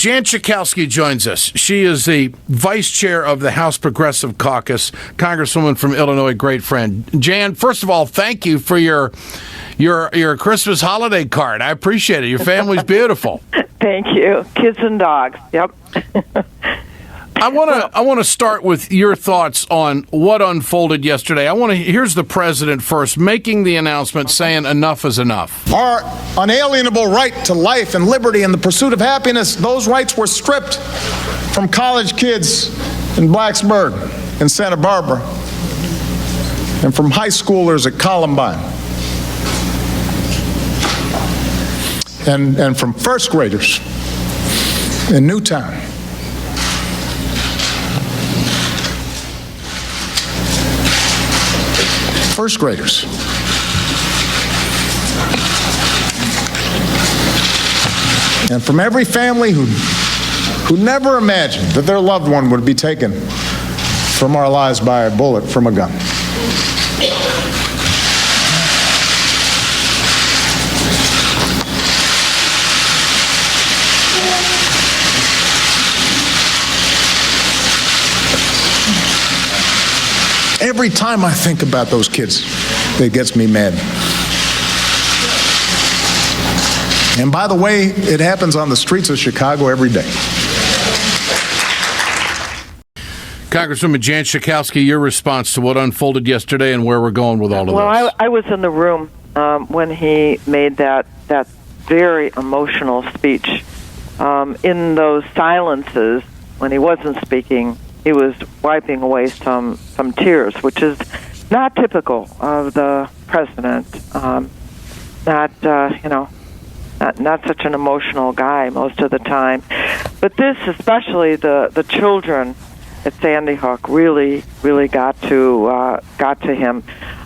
Jan Schakowsky joins us. She is the vice chair of the House Progressive Caucus, Congresswoman from Illinois, great friend. Jan, first of all, thank you for your Christmas holiday card. I appreciate it. Your family's beautiful. Thank you. Kids and dogs. Yep. I want to start with your thoughts on what unfolded yesterday. Here's the president first making the announcement saying enough is enough. Our unalienable right to life and liberty and the pursuit of happiness, those rights were stripped from college kids in Blacksburg and Santa Barbara and from high schoolers at Columbine and from first graders in Newtown. First graders. And from every family who never imagined that their loved one would be taken from our lives by a bullet from a gun. Every time I think about those kids, it gets me mad. And by the way, it happens on the streets of Chicago every day. Congresswoman Jan Schakowsky, your response to what unfolded yesterday and where we're going with all of this. Well, I was in the room when he made that very emotional speech. In those silences, when he wasn't speaking, he was wiping away some tears, which is not typical of the president. Not such an emotional guy most of the time. But this, especially the children at Sandy Hook, really got to him.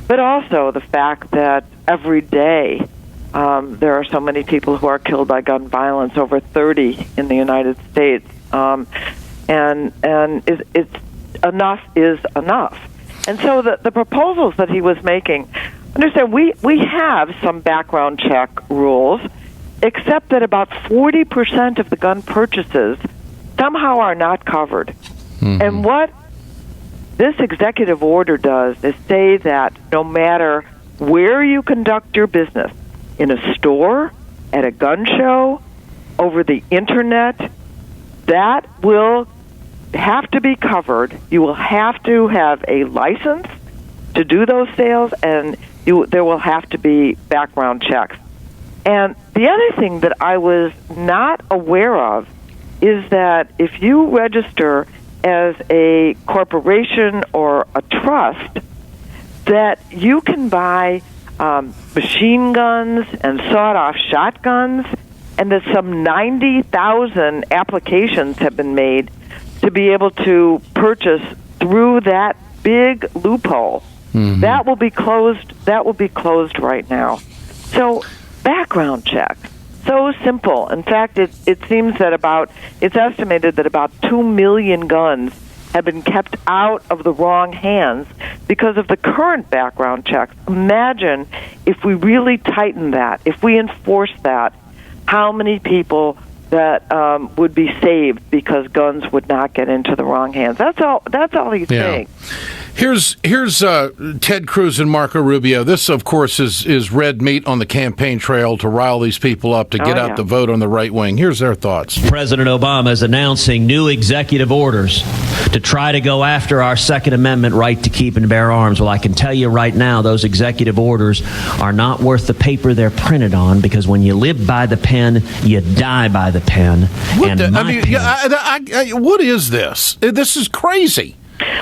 But also the fact that every day there are so many people who are killed by gun violence, over 30 in the United States. And it's enough is enough. And so the proposals that he was making, understand, we have some background check rules, except that about 40% of the gun purchases somehow are not covered. Mm-hmm. And what this executive order does is say that no matter where you conduct your business, in a store, at a gun show, over the internet, that will have to be covered. You will have to have a license to do those sales, and there will have to be background checks. And the other thing that I was not aware of is that if you register as a corporation or a trust, that you can buy machine guns and sawed-off shotguns, and that some 90,000 applications have been made to be able to purchase through that big loophole. Mm-hmm. That will be closed. That will be closed right now. So, background check, so simple. In fact, it seems that it's estimated that about 2 million guns have been kept out of the wrong hands because of the current background checks. Imagine if we really tighten that, if we enforce that, how many people that would be saved because guns would not get into the wrong hands. That's all he's saying. Here's Ted Cruz and Marco Rubio. This, of course, is red meat on the campaign trail to rile these people up to get out the vote on the right wing. Here's their thoughts. President Obama is announcing new executive orders to try to go after our Second Amendment right to keep and bear arms. Well, I can tell you right now, those executive orders are not worth the paper they're printed on, because when you live by the pen, you die by the pen. What is this? This is crazy.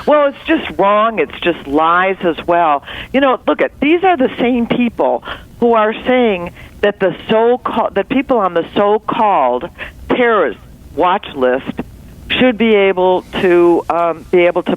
Well, it's just wrong. It's just lies as well. Look these are the same people who are saying that that people on the so-called terrorist watch list should be able to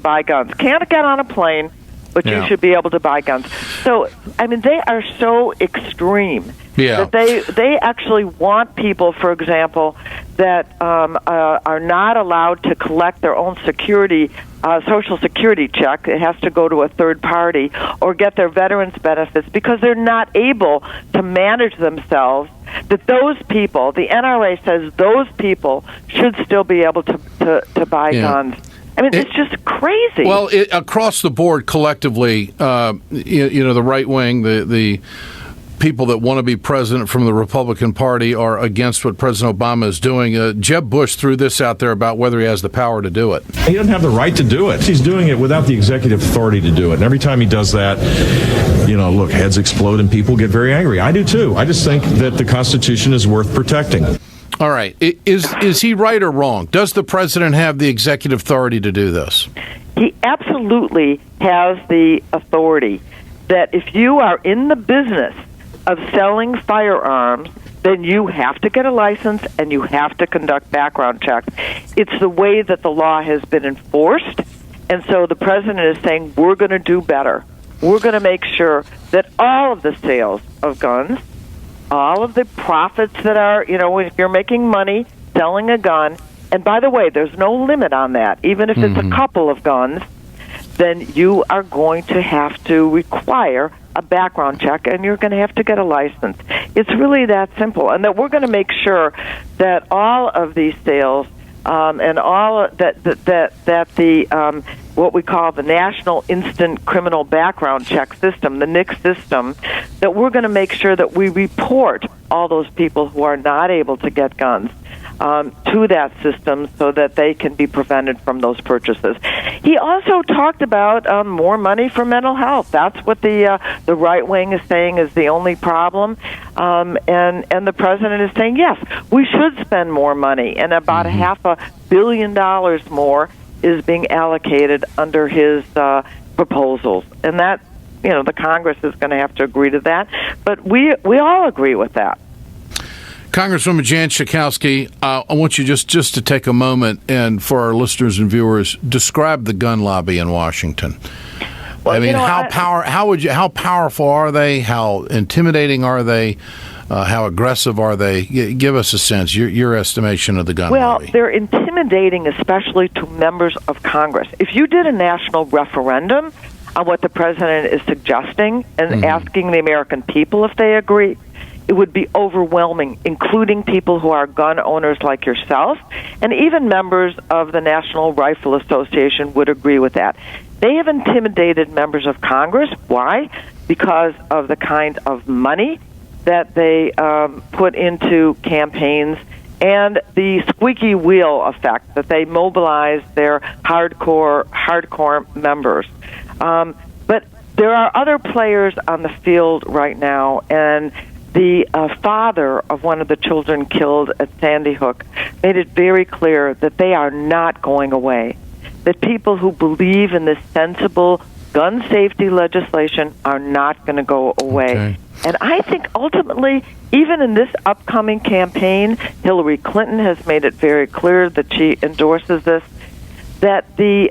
buy guns. Can't get on a plane, but you should be able to buy guns. So, they are so extreme that they actually want people, for example, that are not allowed to collect their own security Social Security check. It has to go to a third party, or get their veterans benefits because they're not able to manage themselves. That those people, the NRA says those people should still be able to buy guns. I mean, it's just crazy. Well, across the board, collectively, the right wing, the people that want to be president from the Republican Party are against what President Obama is doing. Jeb Bush threw this out there about whether he has the power to do it. He doesn't have the right to do it. He's doing it without the executive authority to do it. And every time he does that, look, heads explode and people get very angry. I do too. I just think that the Constitution is worth protecting. All right. Is he right or wrong? Does the president have the executive authority to do this? He absolutely has the authority that if you are in the business of selling firearms, then you have to get a license and you have to conduct background checks. It's the way that the law has been enforced, and so the president is saying, we're going to do better. We're going to make sure that all of the sales of guns, all of the profits that are, if you're making money selling a gun, and by the way, there's no limit on that, even if it's a couple of guns, then you are going to have to require a background check, and you're going to have to get a license. It's really that simple, and that we're going to make sure that all of these sales and all that the what we call the National Instant Criminal Background Check System, the NICS system, that we're going to make sure that we report all those people who are not able to get guns to that system so that they can be prevented from those purchases. He also talked about more money for mental health. That's what the right wing is saying is the only problem, and the president is saying, yes, we should spend more money, and about $500 million more is being allocated under his proposals, and that the Congress is going to have to agree to that, but we all agree with that. Congresswoman Jan Schakowsky, I want you just to take a moment and, for our listeners and viewers, describe the gun lobby in Washington. Well, I mean, how powerful are they? How intimidating are they? How aggressive are they? Give us a sense, your estimation of the gun lobby. Well, they're intimidating, especially to members of Congress. If you did a national referendum on what the president is suggesting and asking the American people if they agree, it would be overwhelming, including people who are gun owners like yourself, and even members of the National Rifle Association would agree with that. They have intimidated members of Congress. Why? Because of the kind of money that they put into campaigns and the squeaky wheel effect that they mobilize their hardcore members. But there are other players on the field right now, and the father of one of the children killed at Sandy Hook made it very clear that they are not going away, that people who believe in this sensible gun safety legislation are not going to go away. Okay. And I think ultimately, even in this upcoming campaign, Hillary Clinton has made it very clear that she endorses this, that the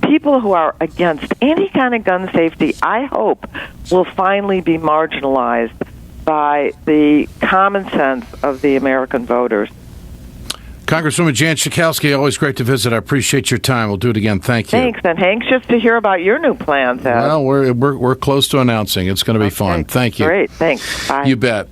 people who are against any kind of gun safety, I hope, will finally be marginalized by the common sense of the American voters. Congresswoman Jan Schakowsky, always great to visit. I appreciate your time. We'll do it again. Thank you. Thanks, and anxious to hear about your new plans, Ed. Well, we're close to announcing. It's going to be fun. Thank you. Great, thanks. Bye. You bet.